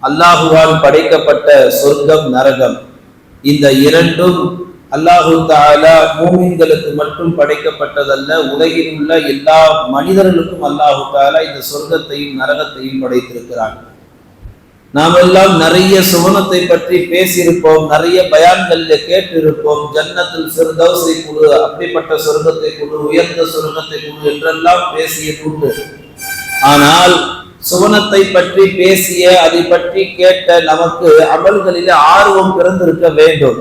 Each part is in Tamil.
அல்லாஹுவால் படைக்கப்பட்ட சொர்க்கம் நரகம் இந்த இரண்டும் அல்லாஹு தஆலா மூமின்களுக்கு மட்டும் படைக்கப்பட்டதல்ல, உலகில் உள்ள எல்லா மனிதர்களுக்கும் அல்லாஹு தஆலா இந்த சொர்க்கத்தையும் நரகத்தையும் படைத்திருக்கிறான். நாம் எல்லாம் நிறைய சுவனத்தை பற்றி பேசியிருப்போம், நிறைய பயான்களில் கேட்டிருப்போம். ஜன்னத்துல் ஃபிர்தௌஸை குழு, அப்படிப்பட்ட சொர்க்கத்தை குழு, உயர்ந்த சொர்க்கத்தை குழு என்றெல்லாம் பேசியதுண்டு. ஆனால் சுவனத்தை பற்றி பேசிய, அதை பற்றி கேட்ட நமக்கு அமல்களில் ஆர்வம் பிறந்திருக்க வேண்டும்.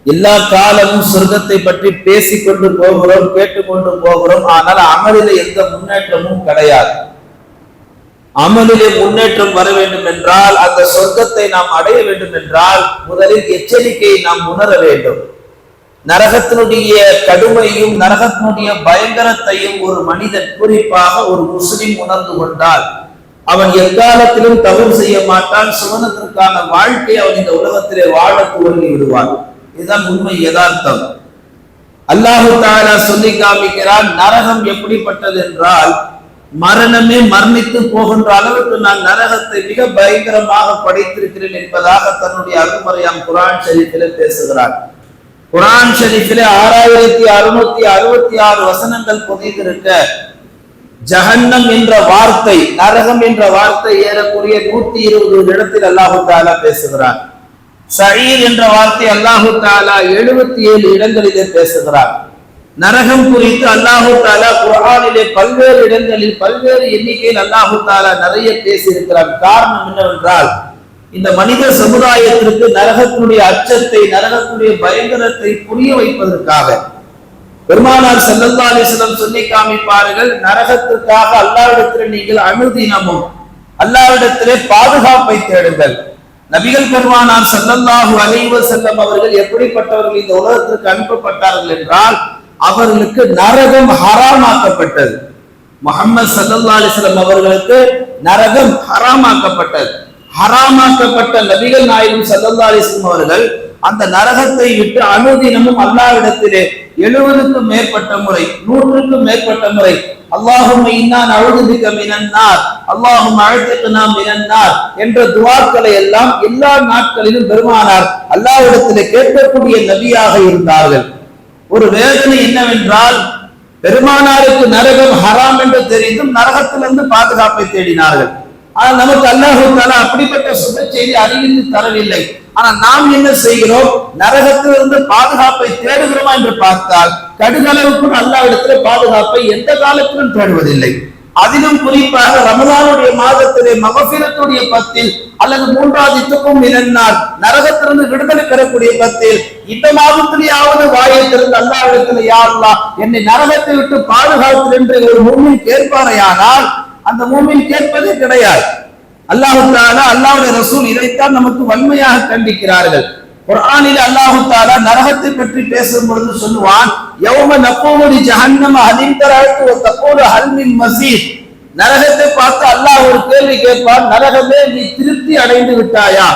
எல்லா காலமும் சொர்க்கத்தை பற்றி பேசிக்கொண்டு போகிறோம், கேட்டுக்கொண்டு போகிறோம். ஆனால் அமலிலே எந்த முன்னேற்றமும் கிடையாது. அமலிலே முன்னேற்றம் வர வேண்டும் என்றால், அந்த சொர்க்கத்தை நாம் அடைய வேண்டும் என்றால், முதலில் எச்சரிக்கையை நாம் உணர வேண்டும். நரகத்தினுடைய கடுமையும் நரகத்தினுடைய பயங்கரத்தையும் ஒரு மனிதன், குறிப்பாக ஒரு முஸ்லிம் உணர்ந்து கொண்டால் அவன் எக்காலத்திலும் தவறு செய்ய மாட்டான். சுவனத்திற்கான வாழ்க்கை அவன் இந்த உலகத்திலே வாழ துவங்கி விடுவான். இதுதான் உண்மை, யதார்த்தம். அல்லாஹு தஆலா சொல்லி காமிக்கிறான், நரகம் எப்படிப்பட்டது என்றால், மரணமே மரணித்து போகின்ற அளவுக்கு நான் நரகத்தை மிக பயங்கரமாக படைத்திருக்கிறேன் என்பதாக தன்னுடைய அருள்மறையாம் குர்ஆன் ஷரீஃபிலே பேசுகிறார். குர்ஆன் ஷரீஃபிலே 6666 வசனங்கள் பொதிந்திருக்க, ஜஹன்னம் என்ற வார்த்தை, நரகம் என்ற வார்த்தை ஏறக்குறைய 120 இடத்தில் அல்லாஹு தஆலா பேசுகிறார். சயீர் என்ற வார்த்தை அல்லாஹு தஆலா 77 இடங்களிலே பேசுகிறார். நரகம் குறித்து அல்லாஹு தஆலா குர்ஆனிலே பல்வேறு இடங்களில் பல்வேறு எண்ணிக்கையில் அல்லாஹு தஆலா நிறைய பேசியிருக்கிறார். காரணம் என்னவென்றால், இந்த மனித சமுதாயத்திற்கு நரகத்தினுடைய அச்சத்தை, நரகத்தினுடைய பயங்கரத்தை புரிய வைப்பதற்காக பெருமானார் ஸல்லல்லாஹு அலைஹி வஸல்லம் சொல்லி காமிப்பார்கள், நரகத்திற்காக அல்லாஹ்விடத்திலே நீங்கள் அனுதினமும் அல்லாஹ்விடத்திலே பாதுகாப்பை தேடுங்கள். நபிகள் பெருமானார் ஸல்லல்லாஹு அலைஹி வஸல்லம் அவர்கள் எப்படிப்பட்டவர்கள் இந்த உலகத்திற்கு அனுப்பப்பட்டார்கள் என்றால், அவர்களுக்கு நரகம் ஹராமாக்கப்பட்டது. முஹம்மது ஸல்லல்லாஹு அலைஹி வஸல்லம் அவர்களுக்கு நரகம் ஹராமாக்கப்பட்டது. ஹராமாக்கப்பட்ட நபிகள் நாயகம் ஸல்லல்லாஹு அலைஹி வஸல்லம் அவர்கள் அந்த நரகத்தை விட்டு அனுதினமும் அல்லாஹ்விடத்திலே 70க்கும் மேற்பட்ட முறை, 100க்கும் மேற்பட்ட முறை அல்லாஹும்ம இன்னா நஊது பிக மினன் நார், அல்லாஹும்ம அஅதிக்னா மினன் நார் என்ற துஆக்களை எல்லாம் எல்லா நாட்களிலும் பெருமானார் அல்லாஹ்விடத்திலே கேட்கக்கூடிய நபியாக இருந்தார்கள். ஒரு வேதனை என்னவென்றால், பெருமானாருக்கு நரகம் ஹராம் என்று தெரிந்தும் நரகத்திலிருந்து பாதுகாப்பை தேடினார்கள். ஆனால் நமக்கு அல்லாஹ் தஆலா அப்படிப்பட்ட சுப செய்தி அறிவித்து தரவில்லை. ஆனால் நாம் என்ன செய்கிறோம்? நரகத்திலிருந்து பாதுகாப்பை தேடுகிறோமா என்று பார்த்தால், கடுகளவுக்கு அல்லாஹ்விடத்தில் பாதுகாப்பை எந்த காலத்திலும் தேடுவதில்லை. அதிலும் குறிப்பாக ரமலானுடைய மாதத்திலே மகஃபிரத்துடைய 10 அல்லது 3வது துக்கும் மினன்னார், நரகத்திலிருந்து விடுதலை பெறக்கூடிய 10 இந்த மாதத்திலேயாவது வாயை திறந்து அல்லாஹ்விடத்தில், யா அல்லாஹ் என்னை நரகத்தை விட்டு பாதுகாத்து என்று ஒரு மூமின் கேட்பாரையானால், அந்த மூமின் கேட்பதே கிடையாது. அல்லாஹ் தஆலா, அல்லாஹ்வுடைய ரசூல் இதைத்தான் நமக்கு வன்மையாக கண்டிக்கிறார்கள். குர்ஆனில் அல்லாஹ் தஆலா நரகத்தை பற்றி பேசும் பொழுது சொல்லுவான், யௌம நகூலு லி ஜஹன்னம ஹல் தரஅத்து வ தகூலு ஹல் மின் மஸீத். நரகத்தை பார்த்து அல்லாஹ் ஒரு கேள்வி கேட்பான், நரகமே நீ திருப்தி அடைந்து விட்டாயா?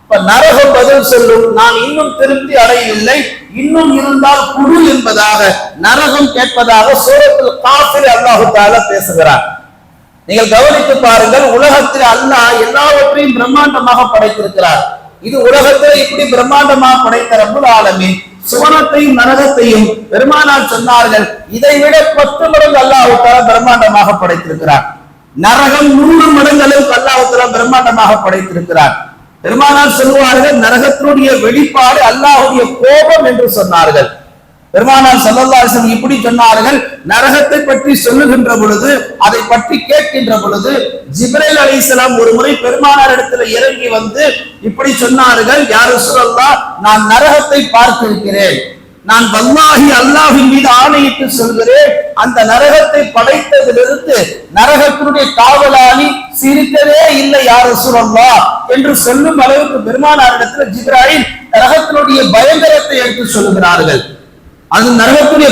இப்ப நரகம் பதில் சொல்லும், நான் இன்னும் திருப்தி அடையவில்லை, இன்னும் இருந்தால் குடு என்பதாக நரகம் கேட்பதாக சூரத்துல் காஃபில் அல்லாஹ் தஆலா பேசுகிறார். நீங்கள் கவனித்து பாருங்கள், உலகத்தில் அல்லாஹ் எல்லாவற்றையும் பிரம்மாண்டமாக படைத்திருக்கிறார். இது உலகத்தில் இப்படி பிரம்மாண்டமாக படைத்த ரப்புல் ஆலமீன் சுவனத்தையும் நரகத்தையும் பெருமானார் சொன்னார்கள், இதை விட 10 மடங்கு அல்லாஹ் தஆலா பிரம்மாண்டமாக படைத்திருக்கிறார். நரகம் 100 மடங்கு அளவுக்கு அல்லாஹ் தஆலா பிரம்மாண்டமாக படைத்திருக்கிறார். பெருமானார் சொல்வார்கள், நரகத்தினுடைய வெளிப்பாடு அல்லாஹ்வுடைய கோபம் என்று சொன்னார்கள். பெருமானார் ஸல்லல்லாஹு அலைஹி வஸல்லம் இப்படி சொன்னார்கள், நரகத்தை பற்றி சொல்லுகின்ற பொழுது, அதை பற்றி கேட்கின்ற பொழுது, ஜிப்ரீல் அலைஹிஸ்ஸலாம் ஒரு முறை பெருமானார் இடத்துல இறங்கி வந்து இப்படி சொன்னார்கள், யா ரசூலல்லாஹ், நான் நரகத்தை பார்த்திருக்கிறேன். நான் வல்லாஹி அல்லாஹ்வின் மீது ஆணையிட்டு சொல்கிறேன், அந்த நரகத்தை படைத்ததிலிருந்து நரகத்தினுடைய காவலாளி சிரிக்கவே இல்லை யா ரசூலல்லாஹ் என்று சொல்லும் அளவுக்கு பெருமானார் இடத்துல ஜிப்ரீல் நரகத்தினுடைய பயங்கரத்தை எடுத்து சொல்லுகிறார்கள். அது நரகத்துடைய